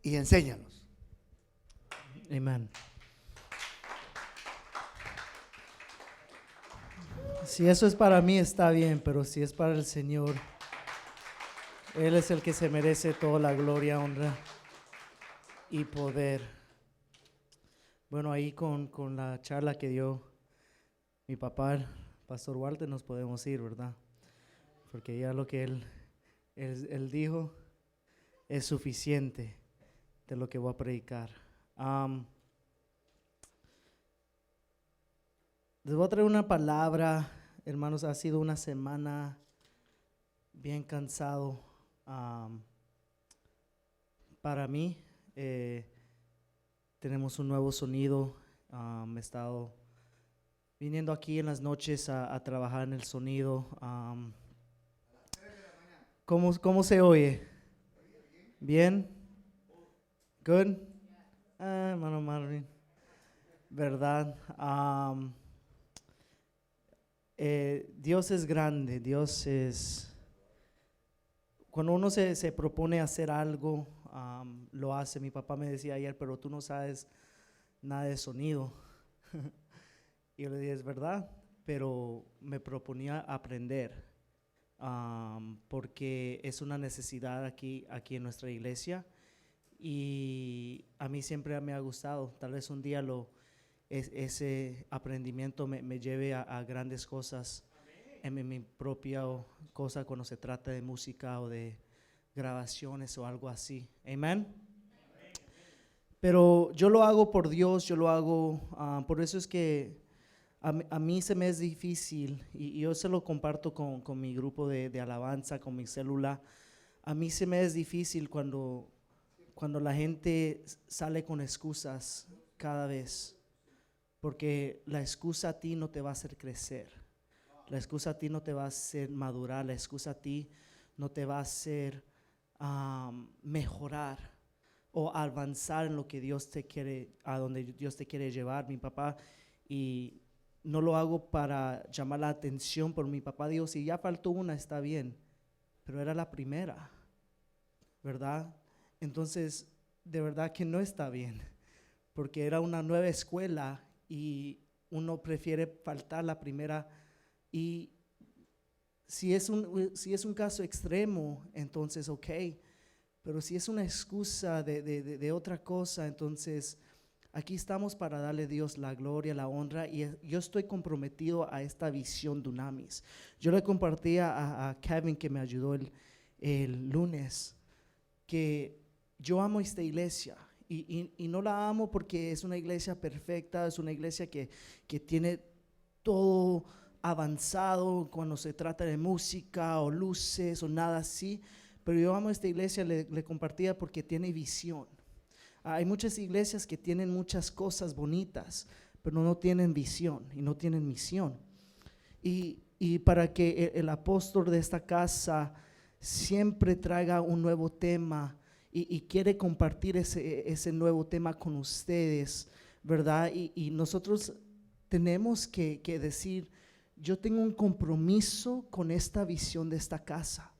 y enséñanos. Amén. Si eso es para mí está bien, pero si es para el Señor, Él es el que se merece toda la gloria, honra y poder. Bueno, ahí con la charla que dio mi papá, el Pastor Walter, nos podemos ir, ¿verdad? Porque ya lo que él dijo es suficiente de lo que voy a predicar. Les voy a traer una palabra, hermanos. Ha sido una semana bien cansado para mí. Tenemos un nuevo sonido. He estado viniendo aquí en las noches a trabajar en el sonido. ¿Cómo se oye? ¿Bien? ¿Good? Hermano Marvin, ¿verdad? Dios es grande. Dios es... Cuando uno se propone hacer algo, lo hace. Mi papá me decía ayer, pero tú no sabes nada de sonido. Y yo le dije, es verdad, pero me proponía aprender, porque es una necesidad aquí en nuestra iglesia, y a mí siempre me ha gustado. Tal vez un día ese aprendimiento me lleve a grandes cosas en mi propia cosa cuando se trata de música o de grabaciones o algo así. Amén. Pero yo lo hago por Dios, yo lo hago, por eso es que a mí se me es difícil, y yo se lo comparto con mi grupo de alabanza, con mi célula. A mí se me es difícil cuando la gente sale con excusas cada vez, porque la excusa a ti no te va a hacer crecer, la excusa a ti no te va a hacer madurar, la excusa a ti no te va a hacer mejorar o avanzar en lo que Dios te quiere, a donde Dios te quiere llevar. Mi papá, y no lo hago para llamar la atención, pero mi papá dijo, si ya faltó una, está bien, pero era la primera, ¿verdad? Entonces, de verdad que no está bien, porque era una nueva escuela y uno prefiere faltar la primera. Y si es un caso extremo, entonces ok, pero si es una excusa de otra cosa, entonces aquí estamos para darle a Dios la gloria, la honra, y yo estoy comprometido a esta visión Dunamis. Yo le compartí a Kevin, que me ayudó el lunes, que yo amo esta iglesia, y no la amo porque es una iglesia perfecta, es una iglesia que tiene todo avanzado cuando se trata de música o luces o nada así, pero yo amo esta iglesia, le compartía, porque tiene visión. Hay muchas iglesias que tienen muchas cosas bonitas, pero no tienen visión y no tienen misión. Y para que el apóstol de esta casa siempre traiga un nuevo tema y quiere compartir ese nuevo tema con ustedes, ¿verdad? Y nosotros tenemos que decir, yo tengo un compromiso con esta visión de esta casa,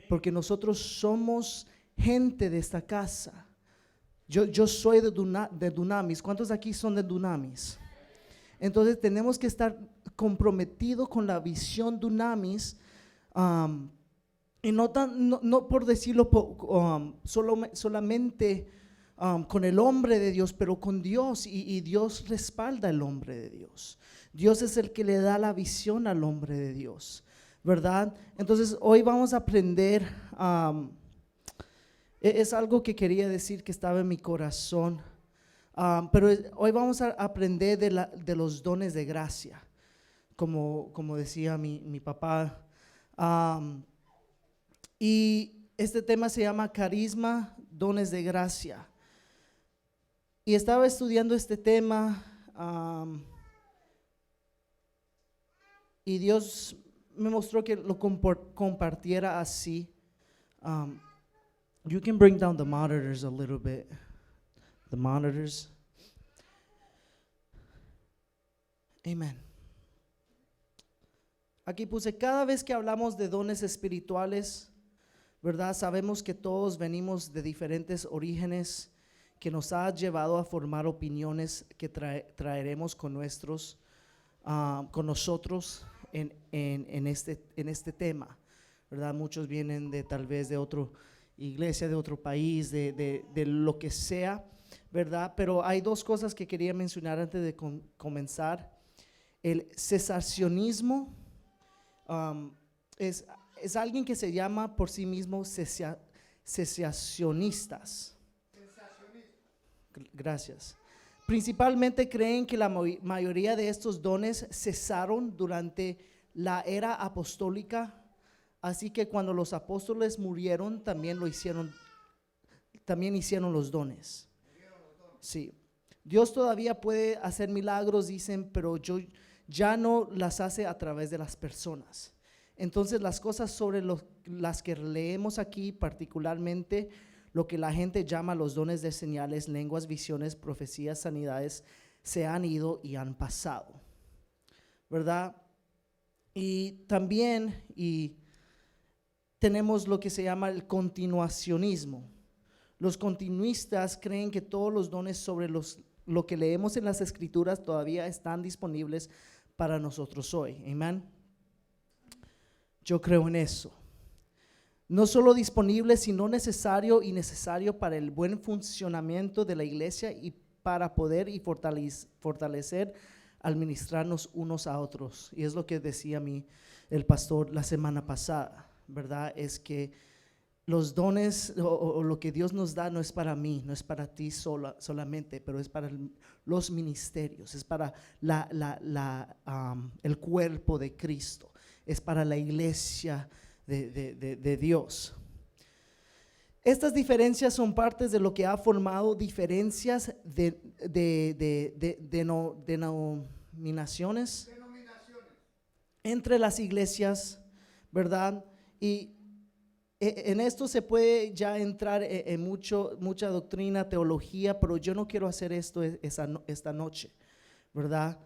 porque nosotros somos gente de esta casa. Yo soy de Dunamis. ¿Cuántos aquí son de Dunamis? Entonces tenemos que estar comprometidos con la visión Dunamis, y no por decirlo solamente con el hombre de Dios, pero con Dios, y Dios respalda al hombre de Dios. Dios es el que le da la visión al hombre de Dios, ¿verdad? Entonces hoy vamos a aprender, es algo que quería decir que estaba en mi corazón, pero hoy vamos a aprender de los dones de gracia, como decía mi papá. Y este tema se llama carisma, dones de gracia. Y estaba estudiando este tema, y Dios me mostró que lo compartiera así. You can bring down the monitors a little bit. The monitors. Amen. Aquí puse, cada vez que hablamos de dones espirituales, ¿verdad? Sabemos que todos venimos de diferentes orígenes que nos ha llevado a formar opiniones que traeremos con nosotros en este tema, ¿verdad? Muchos vienen de tal vez de otra iglesia, de otro país, de lo que sea, ¿verdad? Pero hay dos cosas que quería mencionar antes de comenzar. El cesacionismo es alguien que se llama por sí mismo cesacionistas. Gracias. Principalmente creen que la mayoría de estos dones cesaron durante la era apostólica, así que cuando los apóstoles murieron también hicieron los dones. Sí. Dios todavía puede hacer milagros, dicen, pero ya no las hace a través de las personas. Entonces las cosas sobre las que leemos aquí, particularmente lo que la gente llama los dones de señales, lenguas, visiones, profecías, sanidades, se han ido y han pasado, ¿verdad? Y también tenemos lo que se llama el continuacionismo. Los continuistas creen que todos los dones sobre lo que leemos en las escrituras todavía están disponibles para nosotros hoy. Amén. Yo creo en eso. No solo disponible, sino necesario para el buen funcionamiento de la iglesia y para poder y fortalecer al ministrarnos unos a otros. Y es lo que decía el pastor la semana pasada, ¿verdad? Es que los dones o lo que Dios nos da no es para mí, no es para ti solamente, pero es para los ministerios, es para el cuerpo de Cristo, es para la iglesia de Dios. Estas diferencias son partes de lo que ha formado diferencias denominaciones entre las iglesias, ¿verdad? Y en esto se puede ya entrar en mucha doctrina, teología, pero yo no quiero hacer esto esta noche, ¿verdad?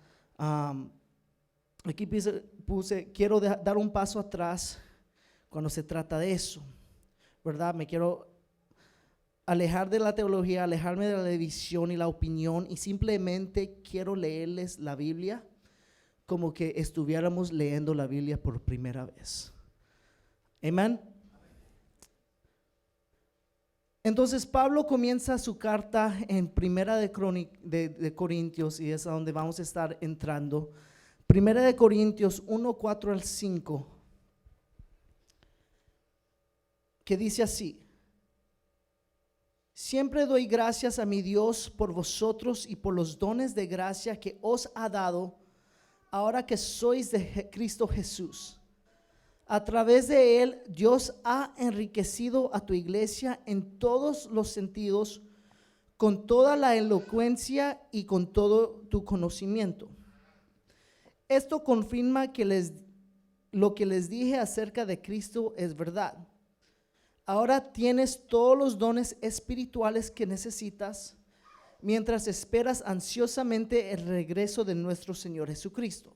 Aquí quiero dar un paso atrás cuando se trata de eso, ¿verdad? Me quiero alejar de la teología, alejarme de la división y la opinión, y simplemente quiero leerles la Biblia como que estuviéramos leyendo la Biblia por primera vez. Amén. Entonces Pablo comienza su carta en Primera de Corintios, y es a donde vamos a estar entrando. Primera de Corintios 1, 4 al 5, que dice así: siempre doy gracias a mi Dios por vosotros y por los dones de gracia que os ha dado ahora que sois de Cristo Jesús. A través de él Dios ha enriquecido a tu iglesia en todos los sentidos, con toda la elocuencia y con todo tu conocimiento. Esto confirma que lo que les dije acerca de Cristo es verdad. Ahora tienes todos los dones espirituales que necesitas mientras esperas ansiosamente el regreso de nuestro Señor Jesucristo.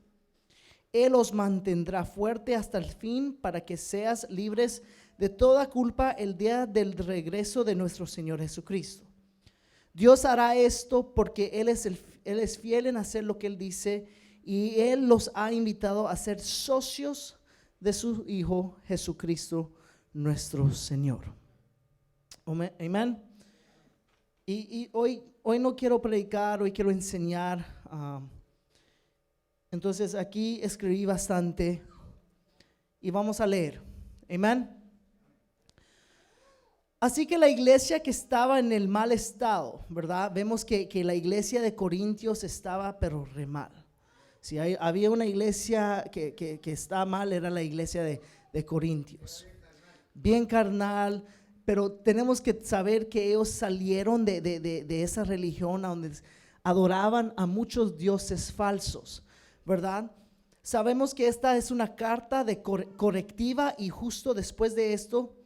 Él os mantendrá fuerte hasta el fin para que seas libres de toda culpa el día del regreso de nuestro Señor Jesucristo. Dios hará esto porque Él es fiel en hacer lo que Él dice, y Él los ha invitado a ser socios de su Hijo Jesucristo nuestro Señor. Amén. Y hoy no quiero predicar, hoy quiero enseñar. Entonces aquí escribí bastante y vamos a leer. Amén. Así que la iglesia que estaba en el mal estado, ¿verdad? Vemos que la iglesia de Corintios estaba pero re mal. Si había una iglesia que estaba mal, era la iglesia de Corintios. Bien carnal, pero tenemos que saber que ellos salieron de esa religión a donde adoraban a muchos dioses falsos, ¿verdad? Sabemos que esta es una carta correctiva, y justo después de esto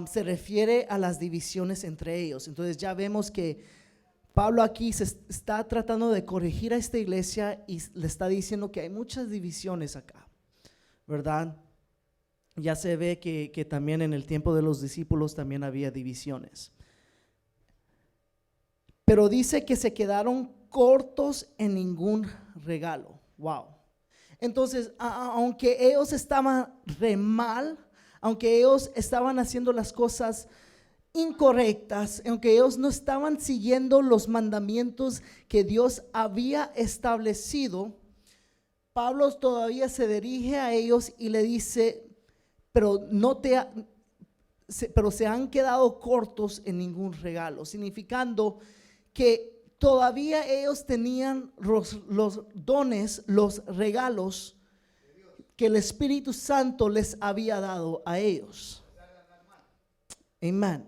se refiere a las divisiones entre ellos. Entonces ya vemos que Pablo aquí se está tratando de corregir a esta iglesia y le está diciendo que hay muchas divisiones acá, ¿verdad? ya se ve que también en el tiempo de los discípulos también había divisiones. Pero dice que se quedaron cortos en ningún regalo. Wow. Entonces, aunque ellos estaban re mal, aunque ellos estaban haciendo las cosas incorrectas, aunque ellos no estaban siguiendo los mandamientos que Dios había establecido, Pablo todavía se dirige a ellos y le dice, pero se han quedado cortos en ningún regalo, significando que todavía ellos tenían los dones, los regalos que el Espíritu Santo les había dado a ellos. Amén.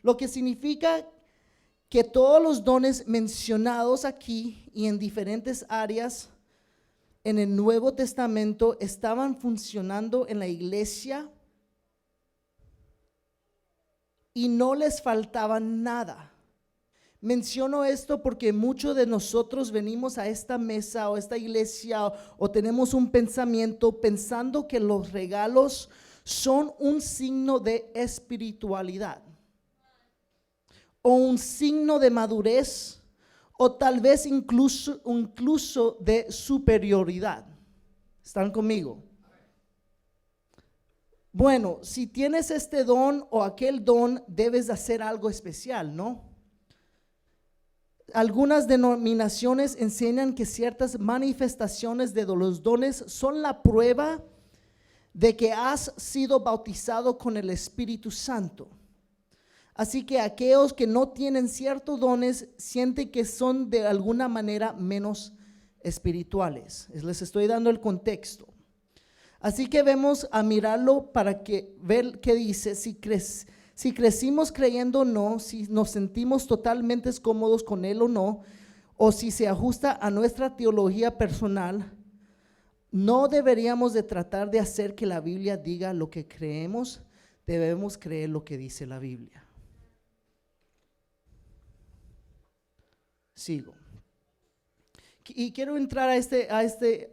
Lo que significa que todos los dones mencionados aquí y en diferentes áreas en el Nuevo Testamento estaban funcionando en la iglesia y no les faltaba nada. Menciono esto porque muchos de nosotros venimos a esta mesa o esta iglesia o tenemos un pensamiento pensando que los regalos son un signo de espiritualidad o un signo de madurez o tal vez incluso de superioridad. ¿Están conmigo? Bueno, si tienes este don o aquel don, debes hacer algo especial, ¿no? Algunas denominaciones enseñan que ciertas manifestaciones de los dones son la prueba de que has sido bautizado con el Espíritu Santo. Así que aquellos que no tienen ciertos dones sienten que son de alguna manera menos espirituales. Les estoy dando el contexto. Así que vamos a mirarlo para que ver qué dice. Si crecimos creyendo o no, si nos sentimos totalmente cómodos con él o no, o si se ajusta a nuestra teología personal, no deberíamos de tratar de hacer que la Biblia diga lo que creemos, debemos creer lo que dice la Biblia. Sigo. Y quiero entrar a este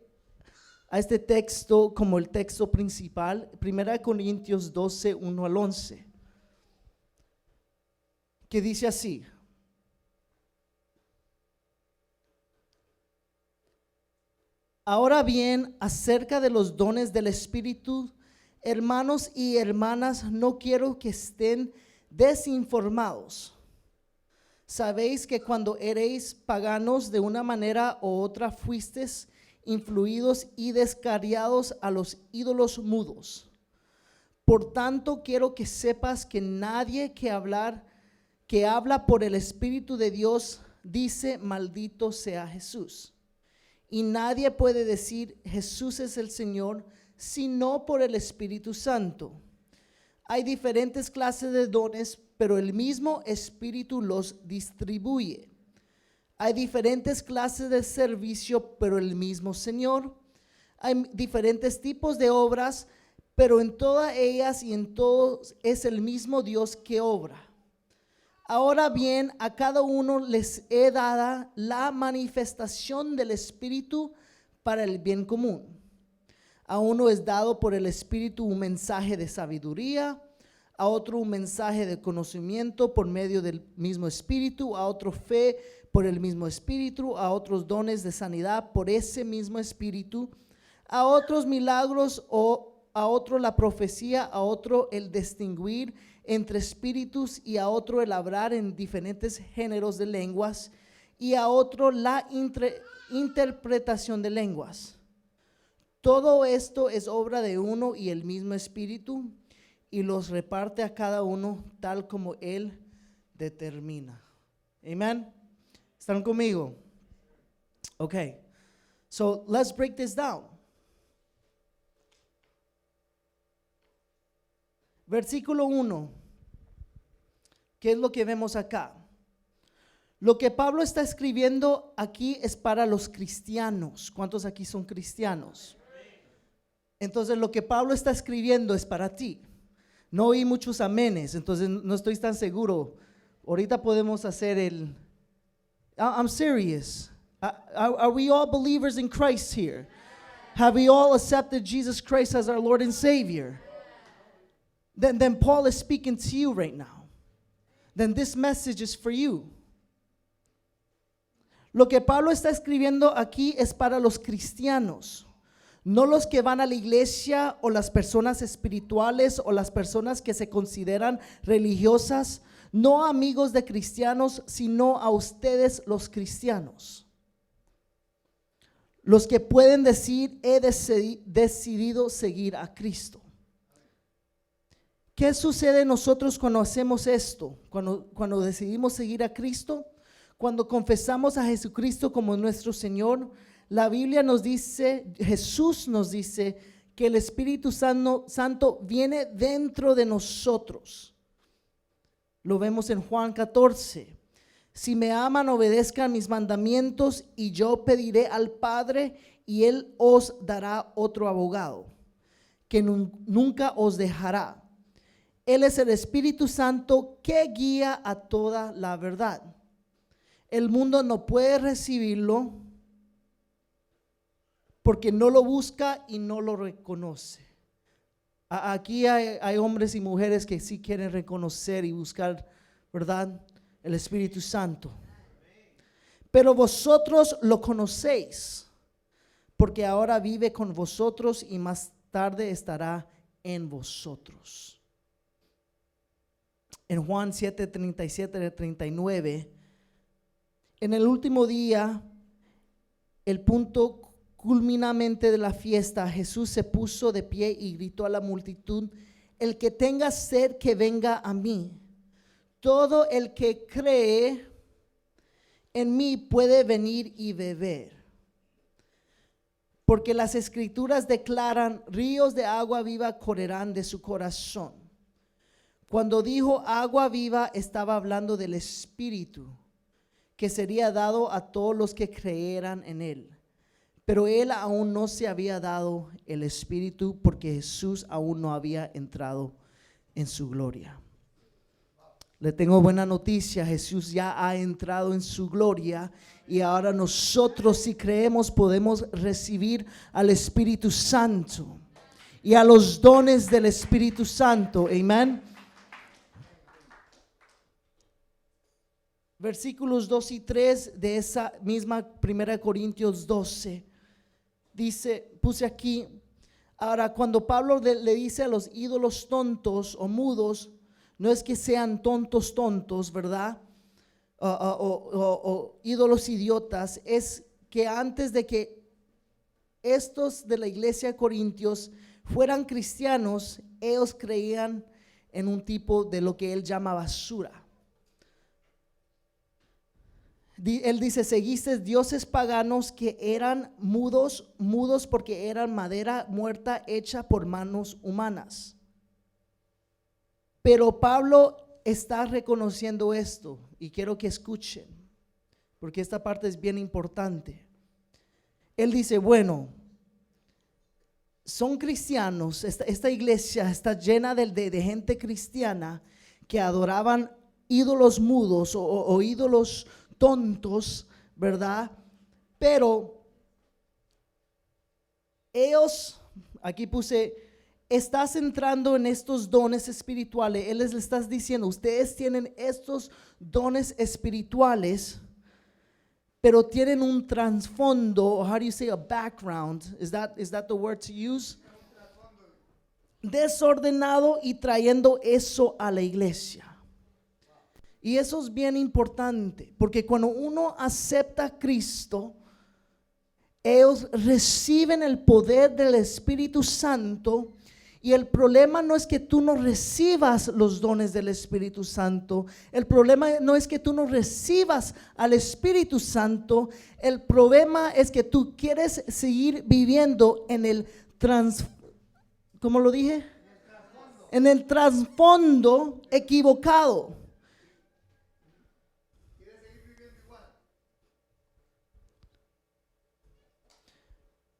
texto como el texto principal, 1 Corintios 12, 1 al 11, que dice así: ahora bien, acerca de los dones del Espíritu, hermanos y hermanas, no quiero que estén desinformados. Sabéis que cuando erais paganos de una manera u otra fuisteis influidos y descarriados a los ídolos mudos. Por tanto, quiero que sepas que nadie que habla por el Espíritu de Dios dice maldito sea Jesús. Y nadie puede decir Jesús es el Señor sino por el Espíritu Santo. Hay diferentes clases de dones, pero el mismo Espíritu los distribuye. Hay diferentes clases de servicio, pero el mismo Señor. Hay diferentes tipos de obras, pero en todas ellas y en todos es el mismo Dios que obra. Ahora bien, a cada uno les he dada la manifestación del Espíritu para el bien común. A uno es dado por el Espíritu un mensaje de sabiduría, a otro un mensaje de conocimiento por medio del mismo Espíritu, a otro fe por el mismo Espíritu, a otros dones de sanidad por ese mismo Espíritu, a otros milagros, o a otro la profecía, a otro el distinguir entre espíritus, y a otro el hablar en diferentes géneros de lenguas, y a otro la interpretación de lenguas. Todo esto es obra de uno y el mismo Espíritu, y los reparte a cada uno tal como Él determina. Amén. ¿Están conmigo? Okay, so let's break this down. Versículo 1. ¿Qué es lo que vemos acá? Lo que Pablo está escribiendo aquí es para los cristianos. ¿Cuántos aquí son cristianos? Entonces lo que Pablo está escribiendo es para ti. No oí muchos amenes, entonces no estoy tan seguro. Ahorita podemos hacer el... I'm serious. Are we all believers in Christ here? Have we all accepted Jesus Christ as our Lord and Savior? then Paul is speaking to you right now. Then this message is for you. Lo que Pablo está escribiendo aquí es para los cristianos, no los que van a la iglesia o las personas espirituales o las personas que se consideran religiosas, no amigos de cristianos, sino a ustedes los cristianos. Los que pueden decir, he decidido seguir a Cristo. ¿Qué sucede nosotros cuando hacemos esto? Cuando decidimos seguir a Cristo, cuando confesamos a Jesucristo como nuestro Señor, la Biblia nos dice, Jesús nos dice que el Espíritu Santo viene dentro de nosotros. Lo vemos en Juan 14. Si me aman, obedezcan mis mandamientos y yo pediré al Padre y Él os dará otro abogado que nunca os dejará. Él es el Espíritu Santo que guía a toda la verdad. El mundo no puede recibirlo porque no lo busca y no lo reconoce. Aquí hay hombres y mujeres que sí quieren reconocer y buscar, ¿verdad?, el Espíritu Santo. Pero vosotros lo conocéis, porque ahora vive con vosotros y más tarde estará en vosotros. En Juan 7:37-39, en el último día, el punto culminante de la fiesta, Jesús se puso de pie y gritó a la multitud: el que tenga sed, que venga a mí. Todo el que cree en mí puede venir y beber. Porque las escrituras declaran, ríos de agua viva correrán de su corazón. Cuando dijo agua viva, estaba hablando del Espíritu que sería dado a todos los que creyeran en él. Pero él aún no se había dado el Espíritu porque Jesús aún no había entrado en su gloria. Le tengo buena noticia, Jesús ya ha entrado en su gloria y ahora nosotros, si creemos, podemos recibir al Espíritu Santo y a los dones del Espíritu Santo. Amén. Versículos 2 y 3 de esa misma 1 Corintios 12. Dice, puse aquí, ahora cuando Pablo le dice a los ídolos tontos o mudos, no es que sean tontos, ¿verdad? O ídolos idiotas, es que antes de que estos de la iglesia de Corintios fueran cristianos, ellos creían en un tipo de lo que él llama basura. Él dice, seguiste dioses paganos que eran mudos porque eran madera muerta hecha por manos humanas. Pero Pablo está reconociendo esto y quiero que escuchen, porque esta parte es bien importante. Él dice, bueno, son cristianos, esta iglesia está llena de gente cristiana que adoraban ídolos mudos o ídolos tontos, ¿verdad? Pero ellos, aquí puse, estás entrando en estos dones espirituales. Él les está diciendo, ustedes tienen estos dones espirituales, pero tienen un trasfondo, how do you say a background? Is that the word to use? Desordenado y trayendo eso a la iglesia. Y eso es bien importante, porque cuando uno acepta a Cristo, ellos reciben el poder del Espíritu Santo. Y el problema no es que tú no recibas los dones del Espíritu Santo. El problema no es que tú no recibas al Espíritu Santo. El problema es que tú quieres seguir viviendo en el ¿cómo lo dije? En el trasfondo equivocado.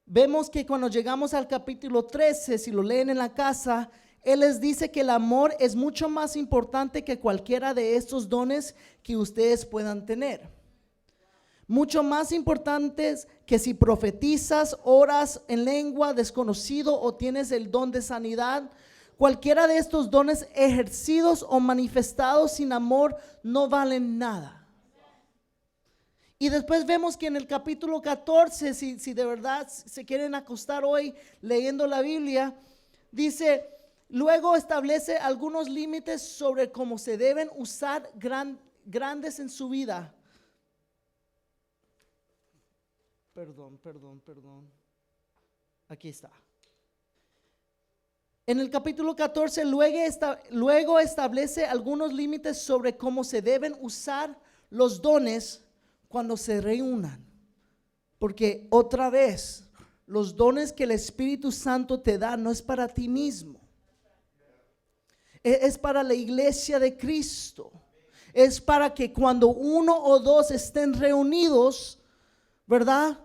Vemos que cuando llegamos al capítulo 13, si lo leen en la casa, él les dice que el amor es mucho más importante que cualquiera de estos dones que ustedes puedan tener. Mucho más importantes que si profetizas, oras en lengua desconocido o tienes el don de sanidad. Cualquiera de estos dones ejercidos o manifestados sin amor no valen nada. Y después vemos que en el capítulo 14, si de verdad se quieren acostar hoy leyendo la Biblia, dice, luego establece algunos límites sobre cómo se deben usar grandes en su vida. Perdón. Aquí está. En el capítulo 14 luego establece algunos límites sobre cómo se deben usar los dones cuando se reúnan. Porque otra vez, los dones que el Espíritu Santo te da no es para ti mismo. Es para la iglesia de Cristo. Es para que cuando uno o dos estén reunidos, ¿verdad?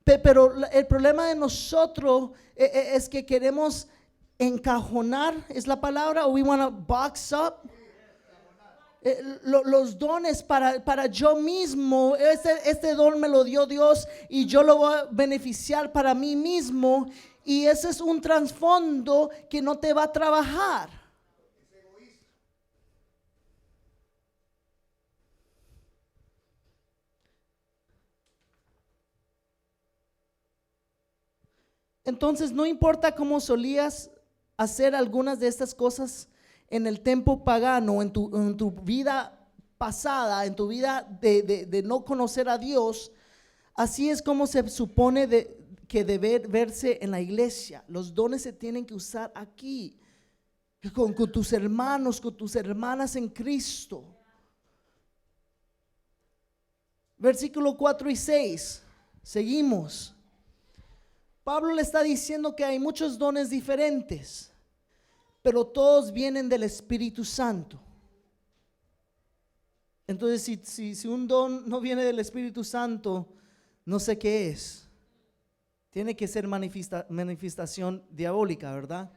Pero el problema de nosotros es que queremos encajonar, es la palabra, o we want to box up los dones para yo mismo. Este don me lo dio Dios y yo lo voy a beneficiar para mí mismo, y ese es un trasfondo que no te va a trabajar. Entonces no importa cómo solías hacer algunas de estas cosas en el tiempo pagano, en tu vida pasada, en tu vida de no conocer a Dios, así es como se supone que debe verse en la iglesia. Los dones se tienen que usar aquí, con tus hermanos, con tus hermanas en Cristo. Versículo 4 y 6, seguimos. Pablo le está diciendo que hay muchos dones diferentes, pero todos vienen del Espíritu Santo. Entonces, si un don no viene del Espíritu Santo, no sé qué es. Tiene que ser manifestación diabólica, ¿verdad?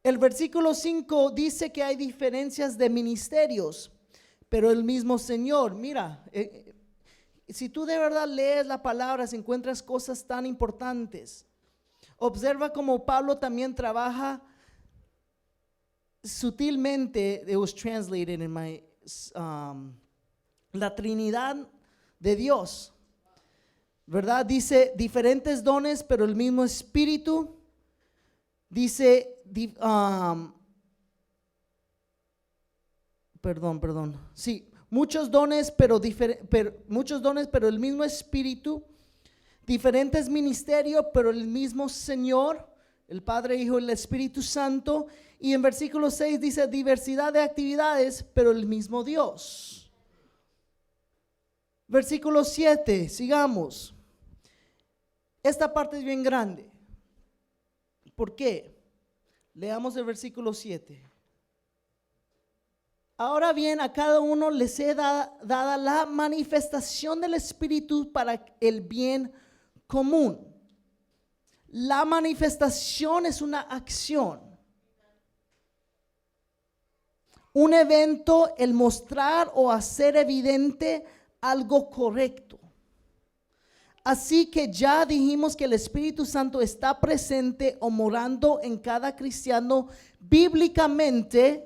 El versículo 5 dice que hay diferencias de ministerios, pero el mismo Señor. Mira, si tú de verdad lees la palabra, si encuentras cosas tan importantes. Observa cómo Pablo también trabaja sutilmente. It was translated in my la Trinidad de Dios, ¿verdad? Dice diferentes dones, pero el mismo Espíritu. Dice sí, muchos dones, pero el mismo Espíritu. Diferentes ministerios, pero el mismo Señor, el Padre, Hijo y el Espíritu Santo. Y en versículo 6 dice diversidad de actividades, pero el mismo Dios. Versículo 7, sigamos. Esta parte es bien grande. ¿Por qué? Leamos el versículo 7. Ahora bien, a cada uno les he dada la manifestación del Espíritu para el bien común. La manifestación es una acción, un evento, el mostrar o hacer evidente algo correcto. Así que ya dijimos que el Espíritu Santo está presente o morando en cada cristiano bíblicamente,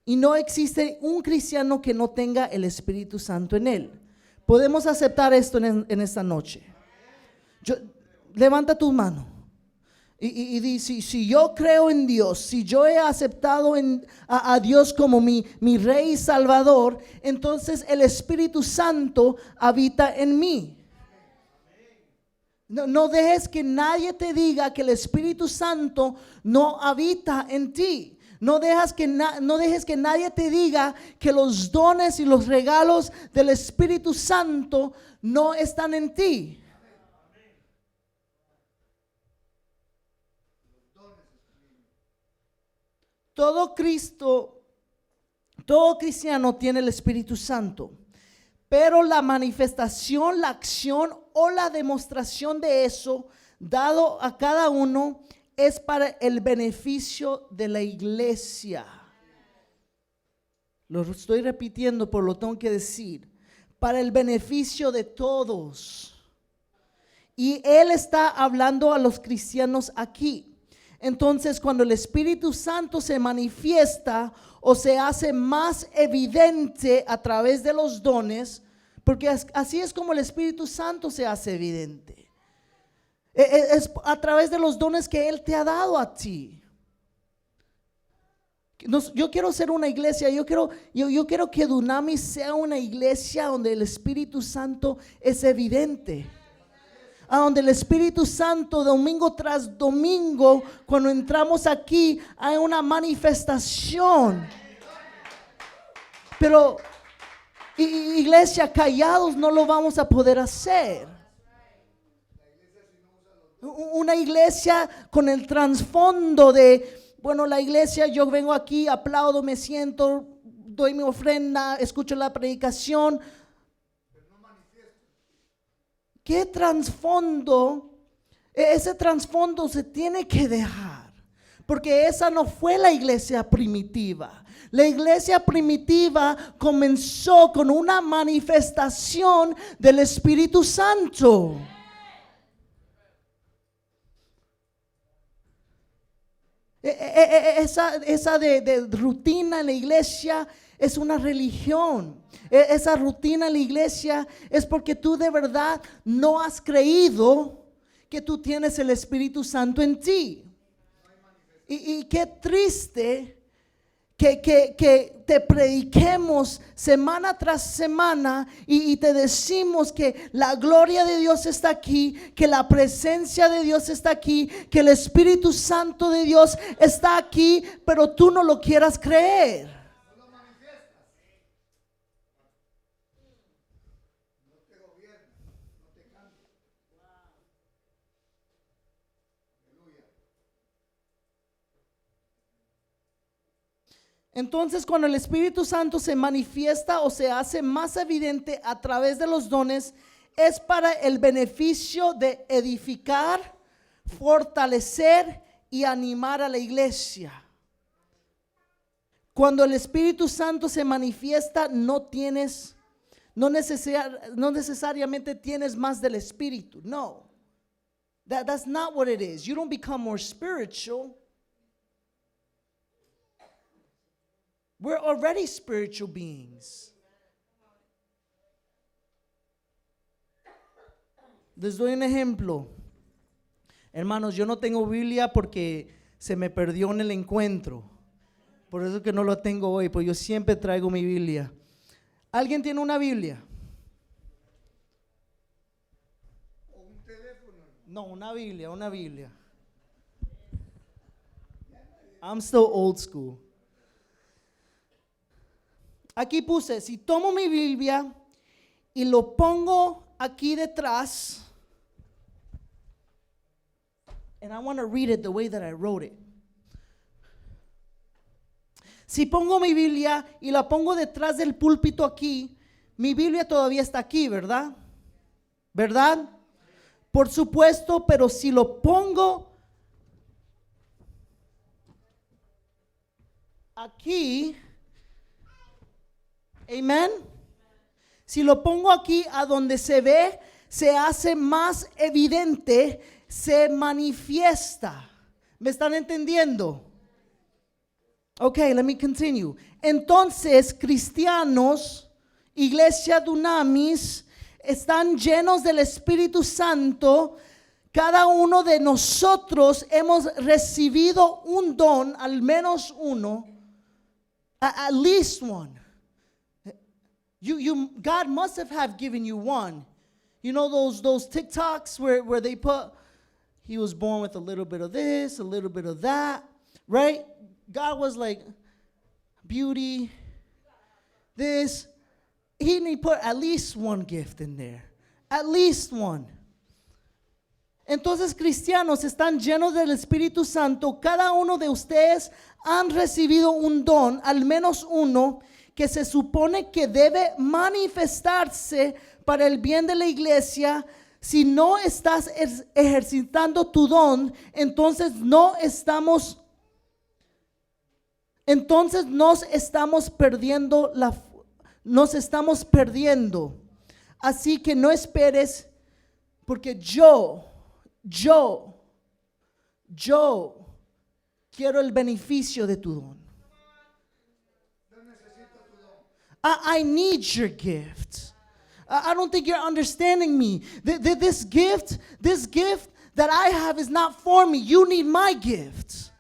y no existe un cristiano que no tenga el Espíritu Santo en él. Podemos aceptar esto en esta noche. Levanta tu mano y di, si yo creo en Dios, si yo he aceptado a Dios como mi Rey y Salvador, entonces el Espíritu Santo habita en mí. No dejes que nadie te diga que el Espíritu Santo no habita en ti. No dejes que nadie te diga que los dones y los regalos del Espíritu Santo no están en ti. Todo cristiano tiene el Espíritu Santo, pero la manifestación, la acción o la demostración de eso dado a cada uno es para el beneficio de la iglesia. Lo estoy repitiendo, por lo tengo que decir. Para el beneficio de todos. Y Él está hablando a los cristianos aquí. Entonces, cuando el Espíritu Santo se manifiesta o se hace más evidente a través de los dones, porque así es como el Espíritu Santo se hace evidente. Es a través de los dones que Él te ha dado a ti. Yo quiero ser una iglesia, yo quiero que Dunamis sea una iglesia donde el Espíritu Santo es evidente. A donde el Espíritu Santo domingo tras domingo, cuando entramos aquí, hay una manifestación. Pero iglesia, callados no lo vamos a poder hacer. Una iglesia con el trasfondo de, bueno, la iglesia, yo vengo aquí, aplaudo, me siento, doy mi ofrenda, escucho la predicación. ¿Qué trasfondo? Ese trasfondo se tiene que dejar, porque esa no fue la iglesia primitiva. La iglesia primitiva comenzó con una manifestación del Espíritu Santo. Esa de rutina en la iglesia es una religión. Esa rutina en la iglesia es porque tú de verdad no has creído que tú tienes el Espíritu Santo en ti. Y qué triste que te prediquemos semana tras semana y te decimos que la gloria de Dios está aquí, que la presencia de Dios está aquí, que el Espíritu Santo de Dios está aquí, pero tú no lo quieras creer. Entonces, cuando el Espíritu Santo se manifiesta o se hace más evidente a través de los dones, es para el beneficio de edificar, fortalecer y animar a la iglesia. Cuando el Espíritu Santo se manifiesta, no necesariamente tienes más del Espíritu. No, that's not what it is. You don't become more spiritual. We're already spiritual beings. Les doy un ejemplo. Hermanos, yo no tengo Biblia porque se me perdió en el encuentro. Por eso que no lo tengo hoy, pues yo siempre traigo mi Biblia. ¿Alguien tiene una Biblia? No, una Biblia. I'm still old school. Aquí puse, si tomo mi Biblia y lo pongo aquí detrás, and I want to read it the way that I wrote it. Si pongo mi Biblia y la pongo detrás del púlpito aquí, mi Biblia todavía está aquí, ¿verdad? ¿Verdad? Por supuesto, pero si lo pongo aquí, amén. Si lo pongo aquí a donde se ve, se hace más evidente, se manifiesta. ¿Me están entendiendo? Okay, let me continue. Entonces, cristianos, iglesia Dunamis, están llenos del Espíritu Santo. Cada uno de nosotros hemos recibido un don, al menos uno, at least one. God must have given you one. You know those TikToks where they put, he was born with a little bit of this, a little bit of that, right? God was like, beauty, this. He put at least one gift in there. At least one. Entonces, cristianos están llenos del Espíritu Santo. Cada uno de ustedes han recibido un don, al menos uno, que se supone que debe manifestarse para el bien de la iglesia. Si no estás ejercitando tu don, entonces nos estamos perdiendo. Así que no esperes Porque yo quiero el beneficio de tu don. I need your gift. I don't think you're understanding me. This gift that I have is not for me. You need my gift.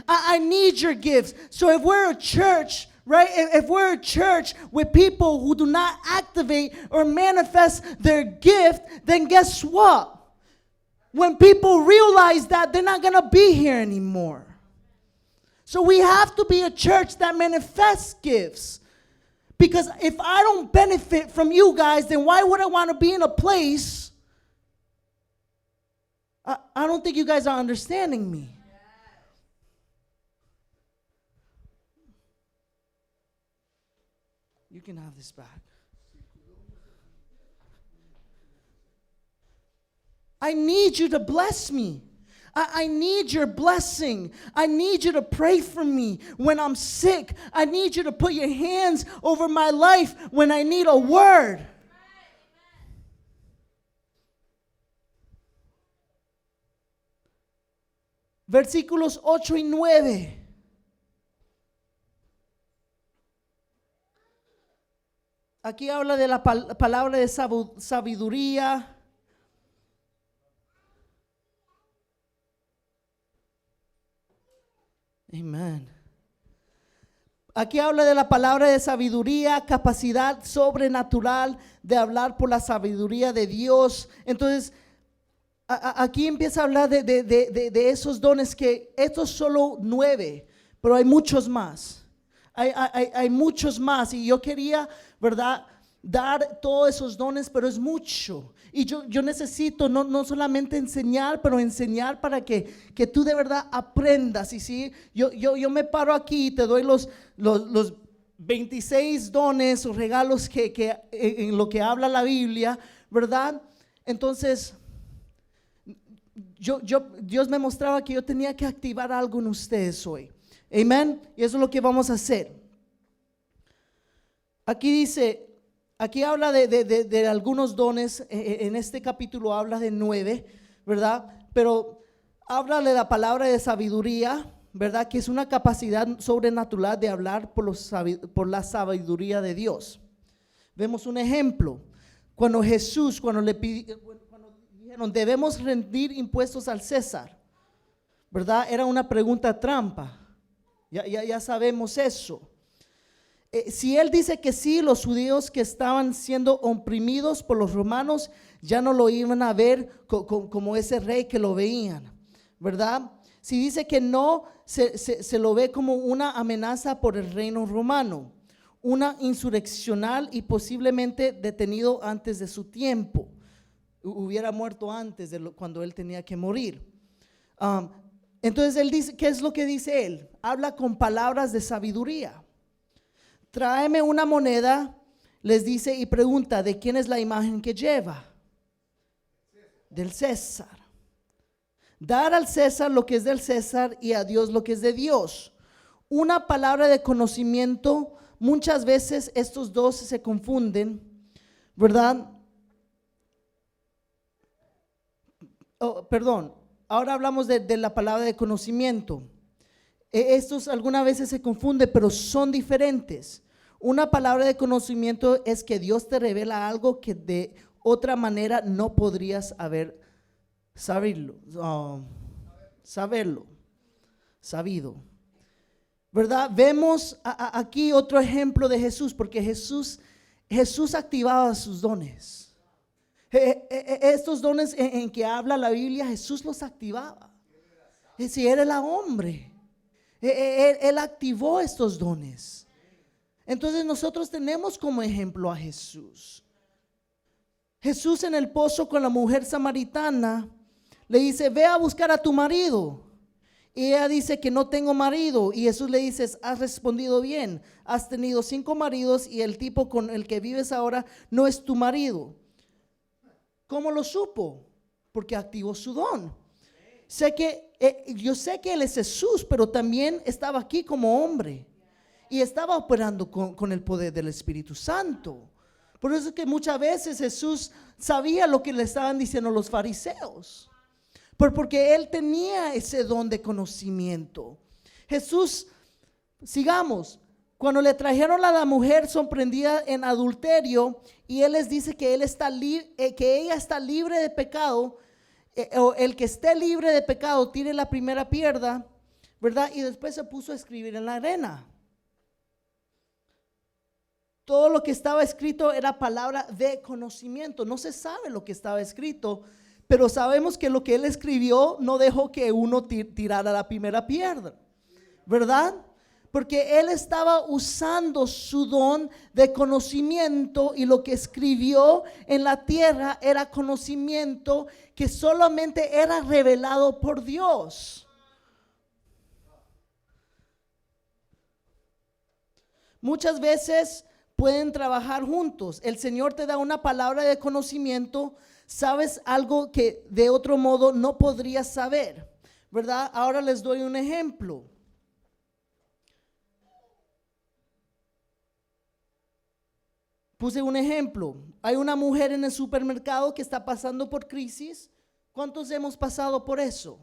I need your gifts. So if we're a church, right? If we're a church with people who do not activate or manifest their gift, then guess what? When people realize that, they're not going to be here anymore. So we have to be a church that manifests gifts. Because if I don't benefit from you guys, then why would I want to be in a place? I don't think you guys are understanding me. You can have this back. I need you to bless me. I need your blessing. I need you to pray for me when I'm sick. I need you to put your hands over my life when I need a word. Versículos 8 y 9. Aquí habla de la palabra de sabiduría. Amén. Aquí habla de la palabra de sabiduría, capacidad sobrenatural de hablar por la sabiduría de Dios. Entonces, aquí empieza a hablar de esos dones, que estos solo 9, pero hay muchos más. Hay muchos más, y yo quería, ¿verdad?, dar todos esos dones, pero es mucho. Y yo necesito no solamente enseñar, pero enseñar para que tú de verdad aprendas. Y si yo me paro aquí y te doy los 26 dones o regalos que en lo que habla la Biblia, ¿verdad? Entonces, Dios me mostraba que yo tenía que activar algo en ustedes hoy. Amén. Y eso es lo que vamos a hacer. Aquí dice, aquí habla de algunos dones. En este capítulo habla de 9, ¿verdad? Pero habla de la palabra de sabiduría, ¿verdad? Que es una capacidad sobrenatural de hablar por la sabiduría de Dios. Vemos un ejemplo. Cuando le dijeron, debemos rendir impuestos al César, ¿verdad? Era una pregunta trampa. Ya sabemos eso. Si él dice que sí, los judíos que estaban siendo oprimidos por los romanos ya no lo iban a ver como ese rey que lo veían, ¿verdad? Si dice que no, se lo ve como una amenaza por el reino romano, una insurreccional y posiblemente detenido antes de su tiempo. Hubiera muerto antes de cuando él tenía que morir. Entonces él dice, ¿qué es lo que dice él? Habla con palabras de sabiduría. Tráeme una moneda, les dice, y pregunta, ¿de quién es la imagen que lleva? Del César. Dar al César lo que es del César y a Dios lo que es de Dios. Una palabra de conocimiento. Muchas veces estos dos se confunden, ¿verdad? Ahora hablamos de la palabra de conocimiento. Estos algunas veces se confunden, pero son diferentes. Una palabra de conocimiento es que Dios te revela algo que de otra manera no podrías haber sabido, ¿verdad? Vemos aquí otro ejemplo de Jesús, porque Jesús activaba sus dones. Estos dones en que habla la Biblia, Jesús los activaba. Si él era hombre, él activó estos dones. Entonces nosotros tenemos como ejemplo a Jesús. Jesús en el pozo con la mujer samaritana le dice, ve a buscar a tu marido. Y ella dice que no tengo marido. Y Jesús le dice, has respondido bien. Has tenido 5 maridos y el tipo con el que vives ahora no es tu marido. ¿Cómo lo supo? Porque activó su don. Yo sé que él es Jesús, pero también estaba aquí como hombre y estaba operando con el poder del Espíritu Santo. Por eso es que muchas veces Jesús sabía lo que le estaban diciendo los fariseos, porque él tenía ese don de conocimiento. Jesús, sigamos, cuando le trajeron a la mujer sorprendida en adulterio y él les dice que que ella está libre de pecado, o el que esté libre de pecado tire la primera piedra, ¿verdad? Y después se puso a escribir en la arena. Todo lo que estaba escrito era palabra de conocimiento. No se sabe lo que estaba escrito, pero sabemos que lo que él escribió no dejó que uno tirara la primera piedra, ¿verdad? Porque él estaba usando su don de conocimiento, y lo que escribió en la tierra era conocimiento que solamente era revelado por Dios. Muchas veces pueden trabajar juntos. El Señor te da una palabra de conocimiento, sabes algo que de otro modo no podrías saber, ¿verdad? Ahora les doy un ejemplo. Puse un ejemplo. Hay una mujer en el supermercado que está pasando por crisis. ¿Cuántos hemos pasado por eso?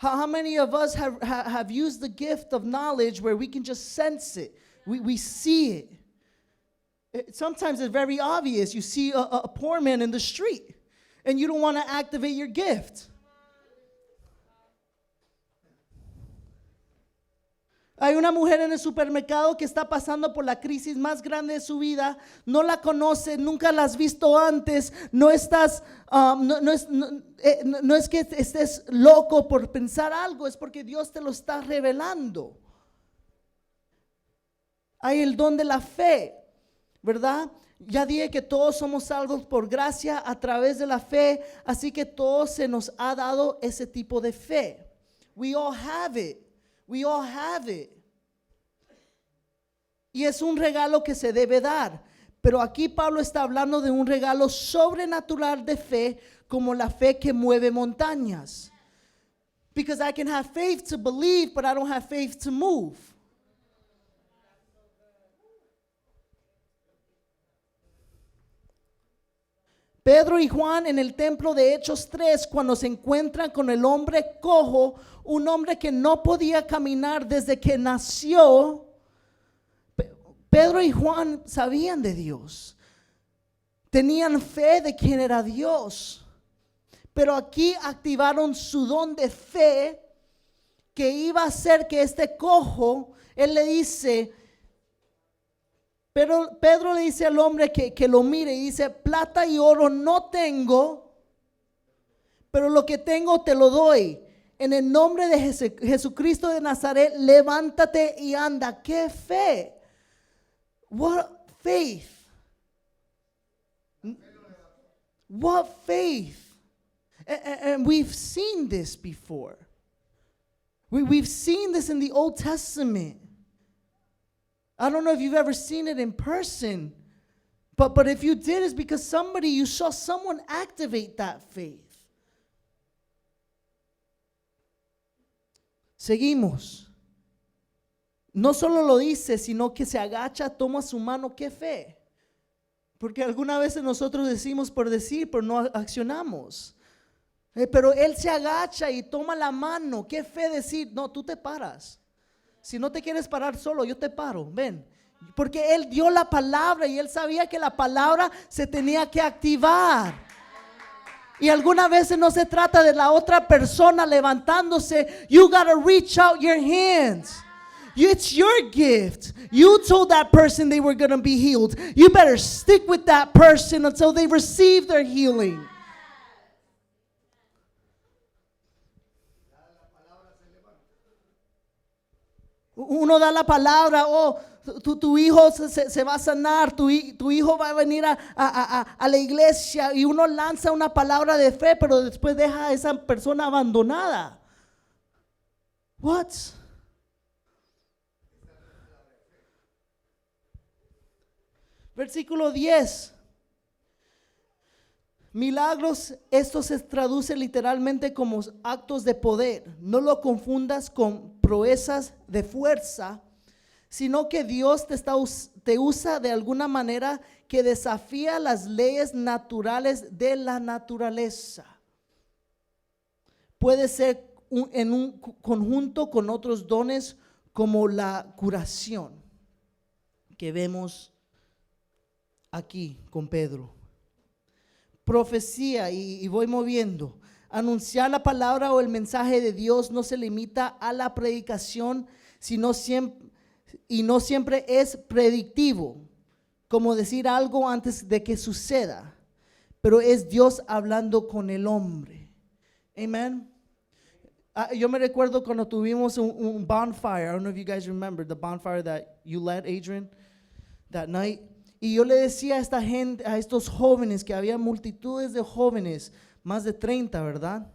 How many of us have used the gift of knowledge where we can just sense it? We see it. Sometimes it's very obvious. You see a poor man in the street and you don't want to activate your gift. Hay una mujer en el supermercado que está pasando por la crisis más grande de su vida. No la conoce, nunca la has visto antes. No es que estés loco por pensar algo, es porque Dios te lo está revelando. Hay el don de la fe, ¿verdad? Ya dije que todos somos salvos por gracia a través de la fe, así que todos se nos ha dado ese tipo de fe. We all have it. We all have it. Y es un regalo que se debe dar. Pero aquí Pablo está hablando de un regalo sobrenatural de fe, como la fe que mueve montañas. Because I can have faith to believe, but I don't have faith to move. Pedro y Juan en el templo de Hechos 3, cuando se encuentran con el hombre cojo, un hombre que no podía caminar desde que nació. Pedro y Juan sabían de Dios, tenían fe de quién era Dios, pero aquí activaron su don de fe que iba a hacer que este cojo, él le dice, pero Pedro le dice al hombre que lo mire y dice: plata y oro no tengo, pero lo que tengo te lo doy. En el nombre de Jesucristo de Nazaret, levántate y anda. ¡Qué fe! What faith. What faith. And we've seen this before. We've seen this in the Old Testament. I don't know if you've ever seen it in person, but if you did, it's because you saw someone activate that faith. Seguimos. No solo lo dice, sino que se agacha, toma su mano. ¡Qué fe! Porque algunas veces nosotros decimos por decir, pero no accionamos. Pero él se agacha y toma la mano. ¡Qué fe decir! No, tú te paras. Si no te quieres parar solo, yo te paro, ven. Porque él dio la palabra y él sabía que la palabra se tenía que activar. Y algunas veces no se trata de la otra persona levantándose. You gotta reach out your hands. It's your gift. You told that person they were gonna be healed. You better stick with that person until they receive their healing. Uno da la palabra: oh, tu hijo se va a sanar, tu hijo va a venir a la iglesia, y uno lanza una palabra de fe, pero después deja a esa persona abandonada. What? Versículo 10. Milagros, esto se traduce literalmente como actos de poder. No lo confundas con proezas de fuerza, sino que Dios te te usa de alguna manera que desafía las leyes naturales de la naturaleza. Puede ser en un conjunto con otros dones como la curación que vemos aquí con Pedro. Profecía, y voy moviendo. Anunciar la palabra o el mensaje de Dios no se limita a la predicación, y no siempre es predictivo, como decir algo antes de que suceda, pero es Dios hablando con el hombre. Amen. Yo me recuerdo cuando tuvimos un bonfire. I don't know if you guys remember the bonfire that you led, Adrian, that night. Y yo le decía a esta gente, a estos jóvenes, que había multitudes de jóvenes, más de 30, ¿verdad?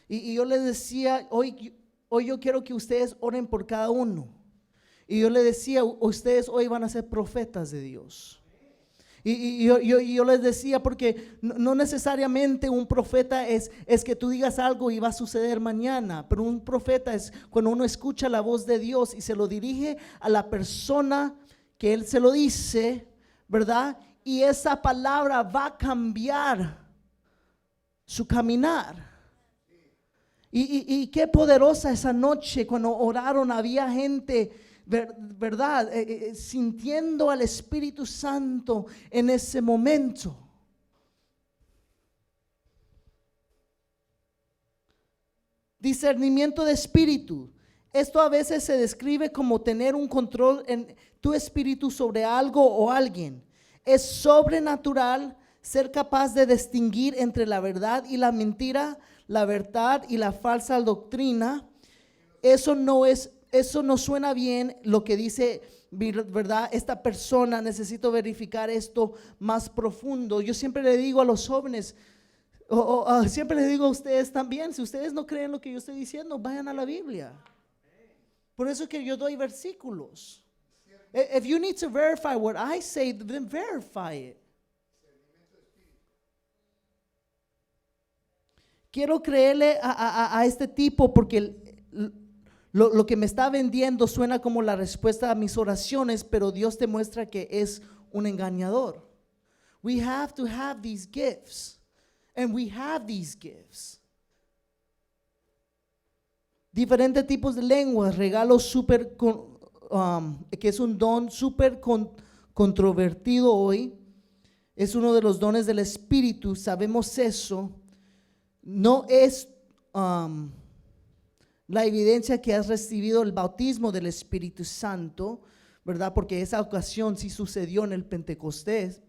Y yo les decía, hoy yo quiero que ustedes oren por cada uno. Y yo les decía, ustedes hoy van a ser profetas de Dios. Y yo les decía, porque no necesariamente un profeta es que tú digas algo y va a suceder mañana, pero un profeta es cuando uno escucha la voz de Dios y se lo dirige a la persona que Él se lo dice, ¿verdad? Y esa palabra va a cambiar su caminar. Y qué poderosa esa noche cuando oraron, había gente, ¿verdad? Sintiendo al Espíritu Santo en ese momento. Discernimiento de espíritu. Esto a veces se describe como tener un control en tu espíritu sobre algo o alguien. Es sobrenatural ser capaz de distinguir entre la verdad y la mentira, la verdad y la falsa doctrina. Eso no suena bien lo que dice, ¿verdad? Esta persona, necesito verificar esto más profundo. Yo siempre le digo a los jóvenes, siempre les digo a ustedes también, si ustedes no creen lo que yo estoy diciendo, vayan a la Biblia. Por eso es que yo doy versículos. If you need to verify what I say, then verify it. Quiero creerle a este tipo porque lo que me está vendiendo suena como la respuesta a mis oraciones, pero Dios te muestra que es un engañador. We have to have these gifts, and we have these gifts. Diferentes tipos de lenguas, regalos súper, que es un don súper controvertido hoy. Es uno de los dones del Espíritu, sabemos eso. No es la evidencia que has recibido el bautismo del Espíritu Santo, ¿verdad? Porque esa ocasión sí sucedió en el Pentecostés,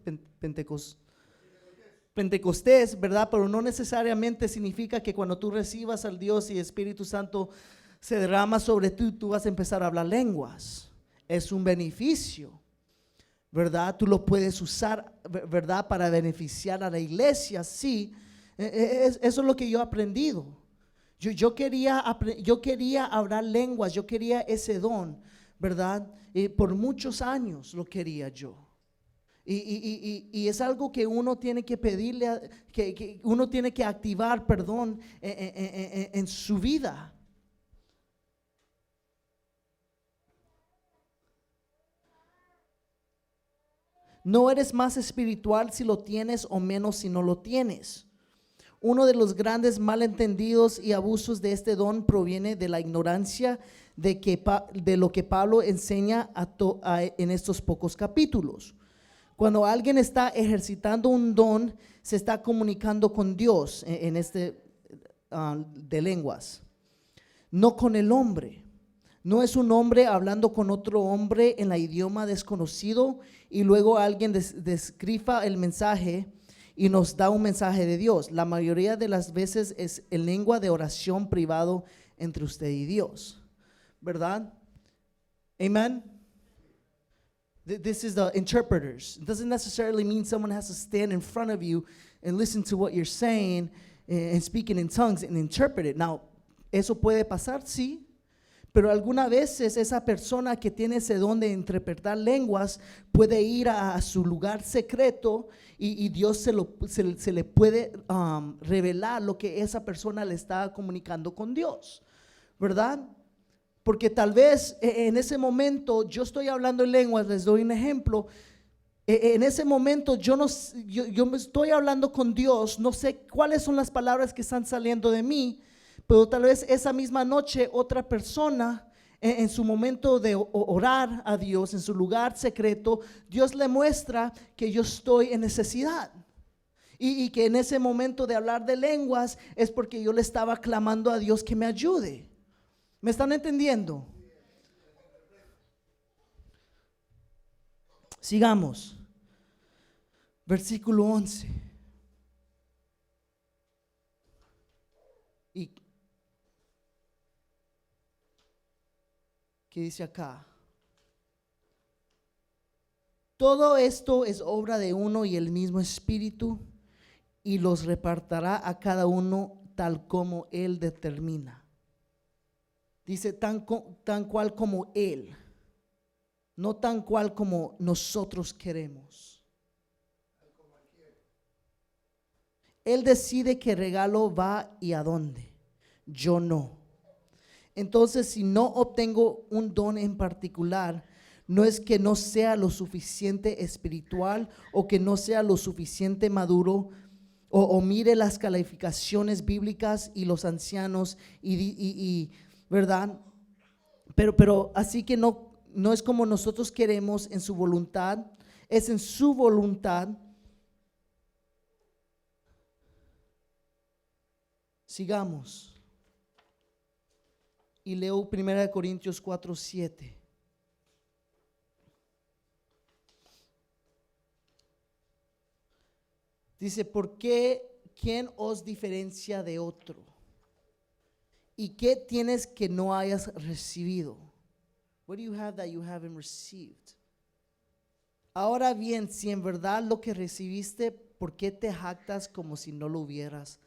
¿verdad? Pero no necesariamente significa que cuando tú recibas al Dios y el Espíritu Santo se derrama sobre ti, tú vas a empezar a hablar lenguas. Es un beneficio, ¿verdad? Tú lo puedes usar, ¿verdad? Para beneficiar a la iglesia, sí. Eso es lo que yo he aprendido. Yo quería hablar lenguas, yo quería ese don, ¿verdad? Por muchos años lo quería yo. Y es algo que uno tiene que pedirle, que uno tiene que activar, perdón, en su vida. No eres más espiritual si lo tienes o menos si no lo tienes. Uno de los grandes malentendidos y abusos de este don proviene de la ignorancia de lo que Pablo enseña en estos pocos capítulos. Cuando alguien está ejercitando un don, se está comunicando con Dios de lenguas, no con el hombre. No es un hombre hablando con otro hombre en el idioma desconocido y luego alguien descifra el mensaje y nos da un mensaje de Dios. La mayoría de las veces es en lengua de oración privado entre usted y Dios, ¿verdad? Amen. This is the interpreters. It doesn't necessarily mean someone has to stand in front of you and listen to what you're saying and speaking in tongues and interpret it. Now, eso puede pasar, sí. Pero algunas veces esa persona que tiene ese don de interpretar lenguas puede ir a su lugar secreto y Dios se le puede revelar lo que esa persona le está comunicando con Dios, ¿verdad? Porque tal vez en ese momento yo estoy hablando en lenguas, les doy un ejemplo. En ese momento yo me estoy hablando con Dios, no sé cuáles son las palabras que están saliendo de mí, pero tal vez esa misma noche otra persona en su momento de orar a Dios, en su lugar secreto, Dios le muestra que yo estoy en necesidad. Y que en ese momento de hablar de lenguas es porque yo le estaba clamando a Dios que me ayude. ¿Me están entendiendo? Sigamos. Versículo 11. ¿Y qué dice acá? Todo esto es obra de uno y el mismo Espíritu, y los repartirá a cada uno tal como Él determina. Dice tan cual como Él, no tan cual como nosotros queremos. Él decide qué regalo va y a dónde. Yo no. Entonces, si no obtengo un don en particular, no es que no sea lo suficiente espiritual o que no sea lo suficiente maduro, o mire las calificaciones bíblicas y los ancianos y ¿verdad? Pero así que no es como nosotros queremos en su voluntad, es en su voluntad. Sigamos. Y leo 1 Corintios 4:7. Dice, ¿por qué? ¿Quién os diferencia de otro? ¿Y qué tienes que no hayas recibido? What do you have that you haven't received? Ahora bien, si en verdad lo que recibiste, ¿por qué te jactas como si no lo hubieras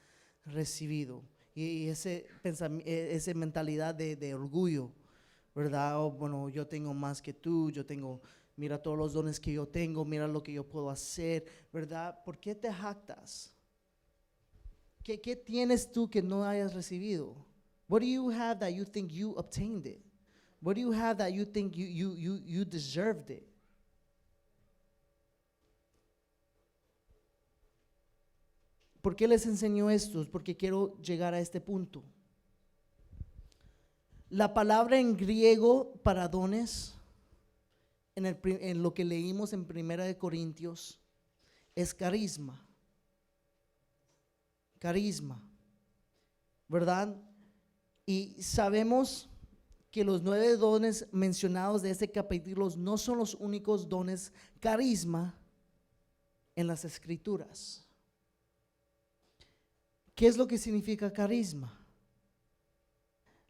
recibido? Y esa mentalidad de orgullo, ¿verdad? Oh, bueno, yo tengo más que tú, mira todos los dones que yo tengo, mira lo que yo puedo hacer, ¿verdad? ¿Por qué te jactas? ¿Qué tienes tú que no hayas recibido? What do you have that you think you obtained it? What do you have that you think you deserved it? ¿Por qué les enseño esto? Porque quiero llegar a este punto. La palabra en griego para dones, en lo que leímos en 1 Corintios, es carisma. Carisma, ¿verdad? Y sabemos que los 9 dones mencionados de este capítulo no son los únicos dones carisma en las escrituras. ¿Qué es lo que significa carisma?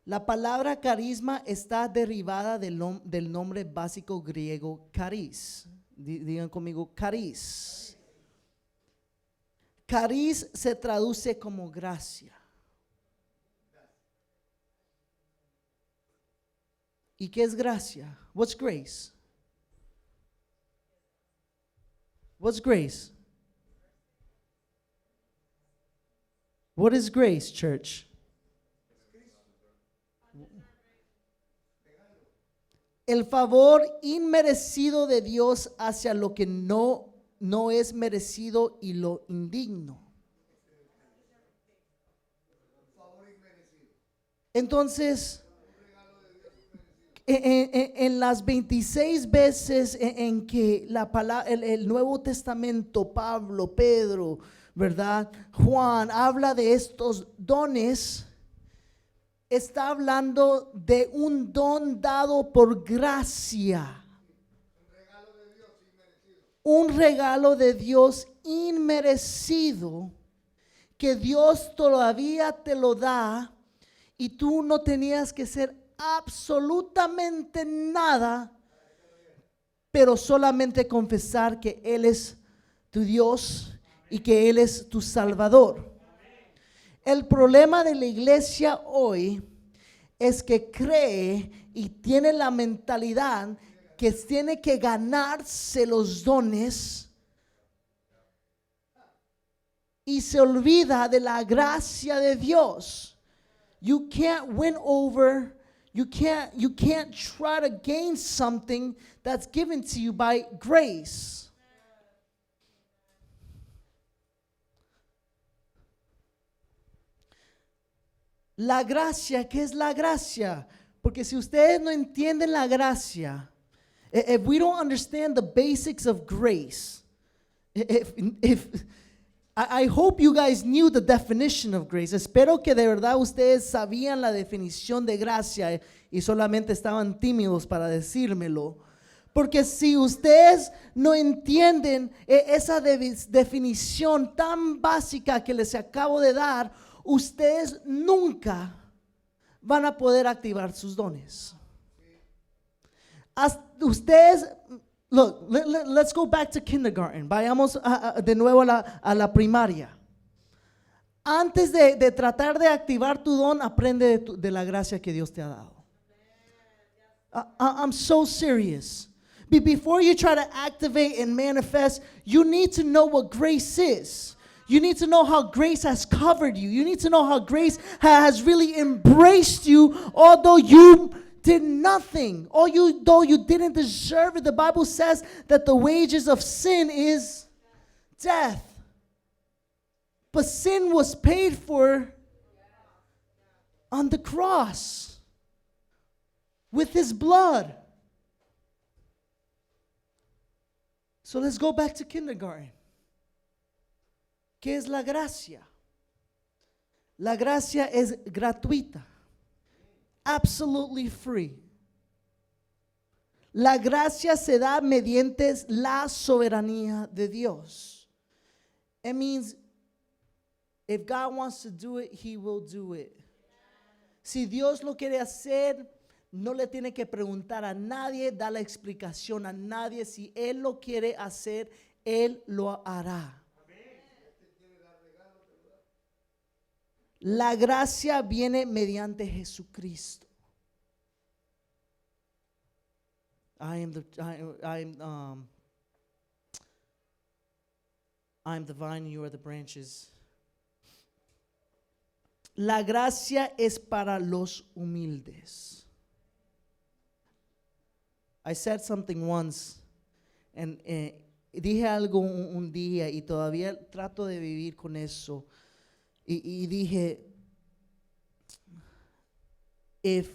La palabra carisma está derivada del nombre básico griego charis. Digan conmigo, charis. Charis se traduce como gracia. ¿Y qué es gracia? What's grace? What's grace? What is grace, church? El favor inmerecido de Dios hacia lo que no es merecido y lo indigno. Entonces, en las 26 veces en que la palabra, el Nuevo Testamento, Pablo, Pedro, ¿verdad? Juan habla de estos dones, está hablando de un don dado por gracia. Un regalo de Dios inmerecido que Dios todavía te lo da y tú no tenías que hacer absolutamente nada, pero solamente confesar que Él es tu Dios y que Él es tu Salvador. El problema de la iglesia hoy es que cree y tiene la mentalidad que tiene que ganarse los dones y se olvida de la gracia de Dios. You can't win over You can't try to gain something that's given to you by grace. La gracia, ¿qué es la gracia? Porque si ustedes no entienden la gracia, if we don't understand the basics of grace, if I hope you guys knew the definition of grace. Espero que de verdad ustedes sabían la definición de gracia y solamente estaban tímidos para decírmelo. Porque si ustedes no entienden esa definición tan básica que les acabo de dar, ustedes nunca van a poder activar sus dones. Ustedes, look, let's go back to kindergarten. Vayamos de nuevo a la primaria. Antes de tratar de activar tu don, aprende de la gracia que Dios te ha dado. I'm so serious. Before you try to activate and manifest, you need to know what grace is. You need to know how grace has covered you. You need to know how grace has really embraced you, although you did nothing. Although you didn't deserve it. The Bible says that the wages of sin is death. But sin was paid for on the cross with His blood. So let's go back to kindergarten. ¿Qué es la gracia? La gracia es gratuita. Absolutely free. La gracia se da mediante la soberanía de Dios. It means if God wants to do it, He will do it. Si Dios lo quiere hacer, no le tiene que preguntar a nadie, dar la explicación a nadie. Si Él lo quiere hacer, Él lo hará. La gracia viene mediante Jesucristo. I'm the vine, you are the branches. La gracia es para los humildes. I said something once, and dije algo un día y todavía trato de vivir con eso. Y dije, if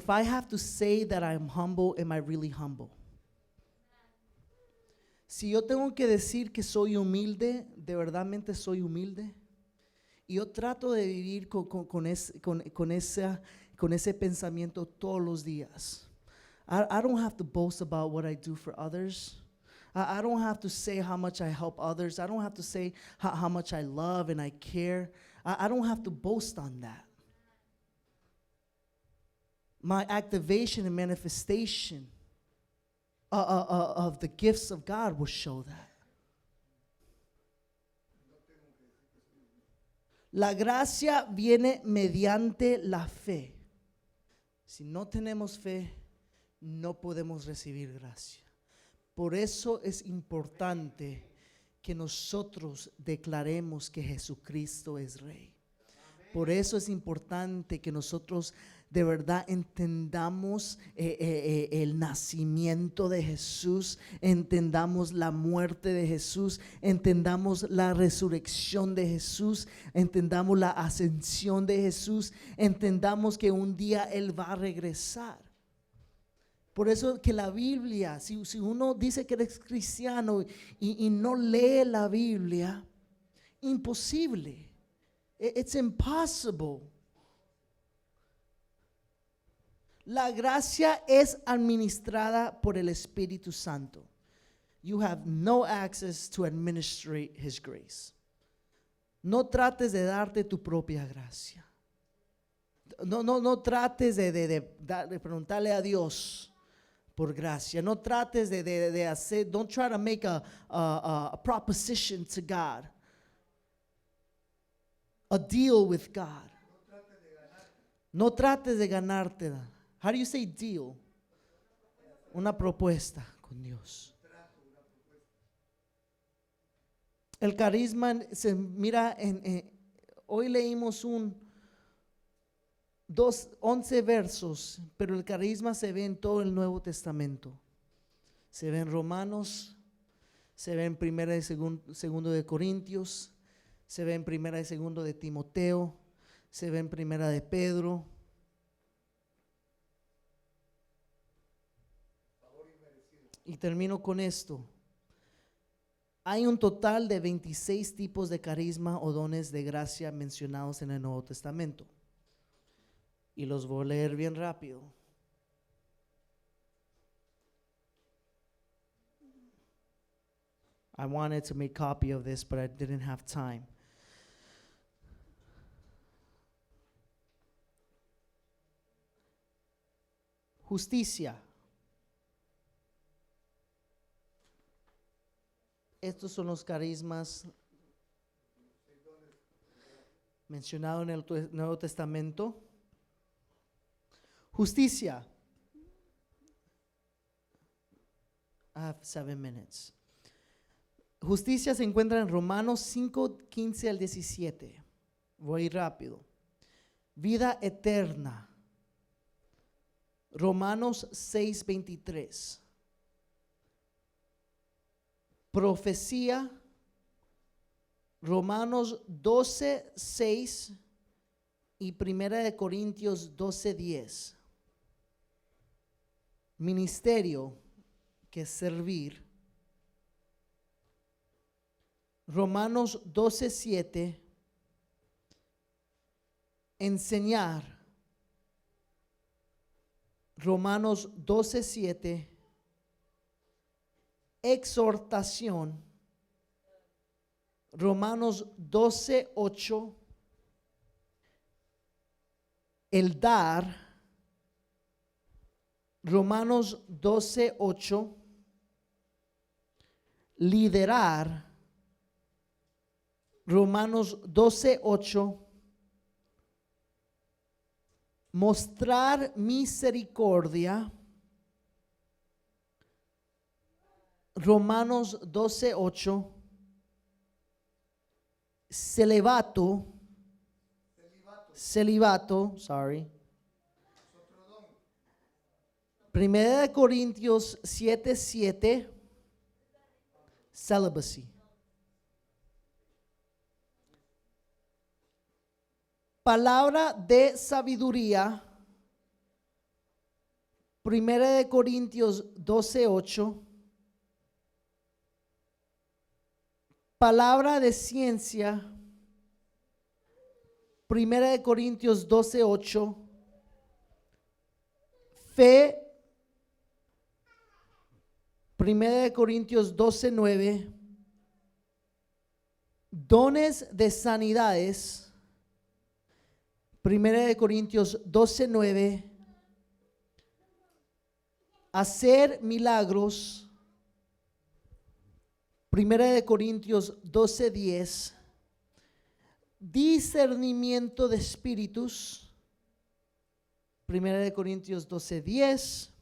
I have to say that I'm humble, am I really humble? Si yo tengo que decir que soy humilde, ¿de verdadmente soy humilde? Y yo trato de vivir con ese pensamiento todos los días. I don't have to boast about what I do for others. I don't have to say how much I help others. I don't have to say how much I love and I care. I don't have to boast on that. My activation and manifestation of the gifts of God will show that. La gracia viene mediante la fe. Si no tenemos fe, no podemos recibir gracia. Por eso es importante que nosotros declaremos que Jesucristo es Rey. Por eso es importante que nosotros de verdad entendamos el nacimiento de Jesús, entendamos la muerte de Jesús, entendamos la resurrección de Jesús, entendamos la ascensión de Jesús, entendamos que un día Él va a regresar. Por eso que la Biblia, si uno dice que eres cristiano y no lee la Biblia, imposible. It's impossible. La gracia es administrada por el Espíritu Santo. You have no access to administrate His grace. No trates de darte tu propia gracia. No trates de preguntarle a Dios por gracia. No trates de hacer, don't try to make a proposition to God. A deal with God. No trates de ganártela. How do you say deal? Una propuesta con Dios. El carisma se mira hoy leímos 11 versos, pero el carisma se ve en todo el Nuevo Testamento. Se ve en Romanos, se ve en primera y segundo de Corintios, se ve en primera y segundo de Timoteo, se ve en primera de Pedro. Y termino con esto. Hay un total de 26 tipos de carisma o dones de gracia mencionados en el Nuevo Testamento. Y los voy a leer bien rápido. I wanted to make copy of this, but I didn't have time. Justicia. Estos son los carismas mencionados en el Nuevo Testamento. Justicia. I have 7 minutes. Justicia se encuentra en Romanos 5, 15 al 17. Voy rápido. Vida eterna. Romanos 6, 23. Profecía, Romanos 12, 6 y Primera de Corintios 12, 10. Ministerio, que es servir. Romanos 12, 7. Enseñar. Romanos 12, 7. Exhortación. Romanos 12, 8. El dar. Romanos 12, 8. Liderar. Romanos 12, 8. Mostrar misericordia. Romanos 12, 8. Celibato, sorry. Primera de Corintios 7, 7. Celibacy. Palabra de sabiduría. Primera de Corintios 12, 8. Palabra de ciencia. Primera de Corintios 12, 8. Fe. Primera de Corintios 12, 9. Dones de sanidades. Primera de Corintios 12, 9. Hacer milagros. Primera de Corintios 12, 10. Discernimiento de espíritus. Primera de Corintios 12, 10.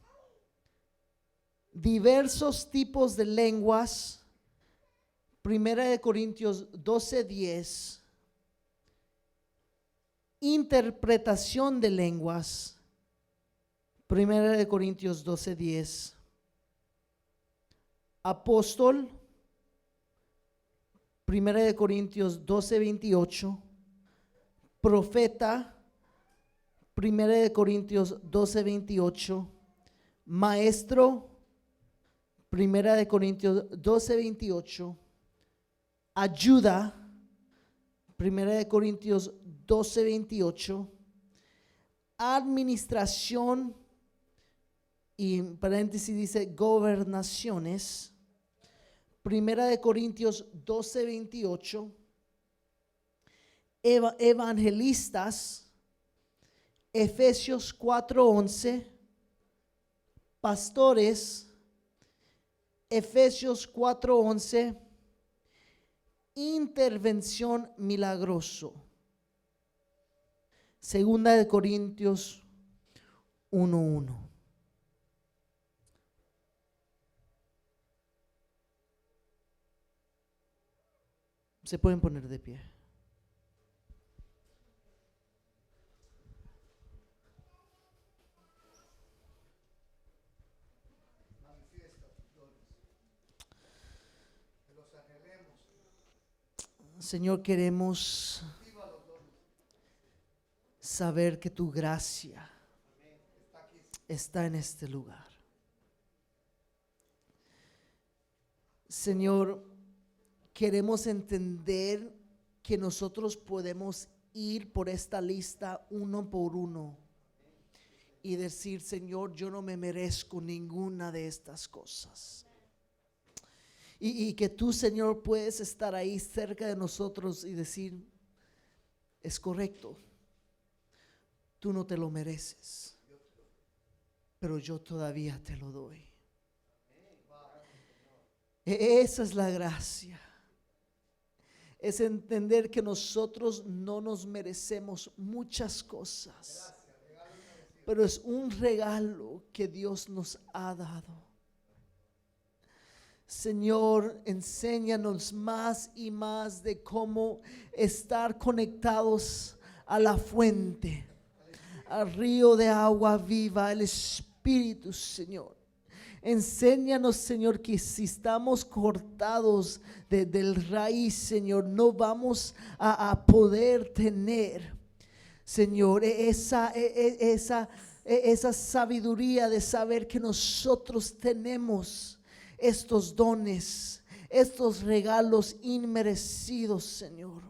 Diversos tipos de lenguas. Primera de Corintios 12, 10. Interpretación de lenguas. Primera de Corintios 12, 10. Apóstol. Primera de Corintios 12, 28. Profeta. Primera de Corintios 12, 28. Maestro. Primera de Corintios 12, 28. Ayuda. Primera de Corintios 12, 28. Administración. Y en paréntesis dice gobernaciones. Primera de Corintios 12, 28. Evangelistas. Efesios 4, 11. Pastores. Efesios 4, 11. Intervención milagroso. Segunda de Corintios 1, 1. Se pueden poner de pie. Señor, queremos saber que tu gracia está en este lugar. Señor, queremos entender que nosotros podemos ir por esta lista uno por uno y decir: Señor, yo no me merezco ninguna de estas cosas. Y que tú, Señor, puedes estar ahí cerca de nosotros y decir: es correcto, tú no te lo mereces, pero yo todavía te lo doy. Esa es la gracia. Es entender que nosotros no nos merecemos muchas cosas, pero es un regalo que Dios nos ha dado. Señor, enséñanos más y más de cómo estar conectados a la fuente, al río de agua viva, el Espíritu, Señor. Enséñanos, Señor, que si estamos cortados del raíz, Señor, no vamos a poder tener, Señor, esa sabiduría de saber que nosotros tenemos estos dones, estos regalos inmerecidos, Señor.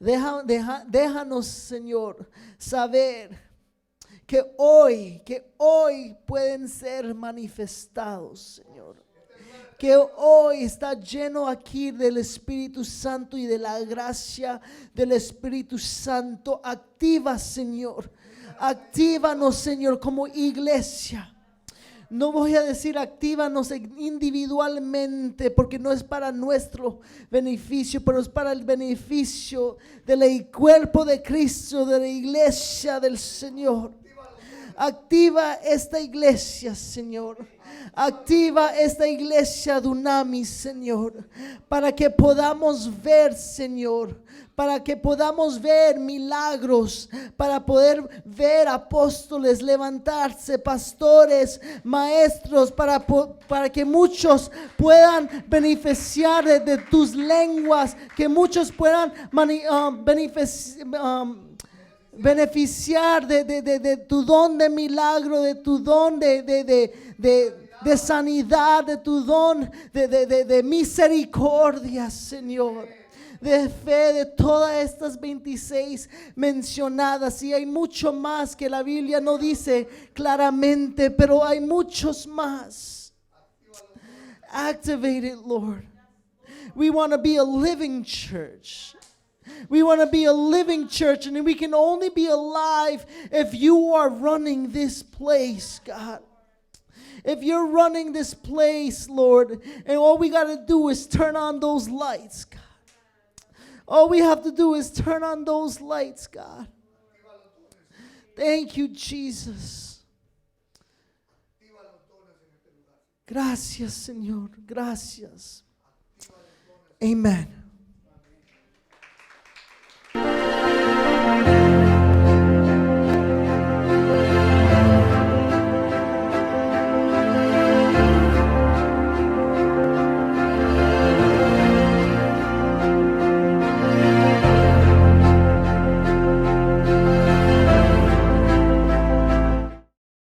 Déjanos, Señor, saber que hoy pueden ser manifestados, Señor. Que hoy está lleno aquí del Espíritu Santo y de la gracia del Espíritu Santo. Activa, Señor. Actívanos, Señor, como iglesia. No voy a decir actívanos individualmente, porque no es para nuestro beneficio, pero es para el beneficio del cuerpo de Cristo, de la iglesia del Señor. Activa esta iglesia, Señor. Activa esta iglesia Dunamis, Señor, para que podamos ver, Señor, para que podamos ver milagros, para poder ver apóstoles levantarse, pastores, maestros, para que muchos puedan beneficiar de tus lenguas, que muchos puedan beneficiar de tu don de milagro, de tu don de sanidad, de tu don de misericordia, Señor, de fe, de todas estas 26 mencionadas. Y hay mucho más que la Biblia no dice claramente, pero hay muchos más. Activate it, Lord. We want to be a living church. We want to be a living church, and we can only be alive if you are running this place, God. If you're running this place, Lord, and all we got to do is turn on those lights, God. All we have to do is turn on those lights, God. Thank you, Jesus. Gracias, Señor. Gracias. Amen.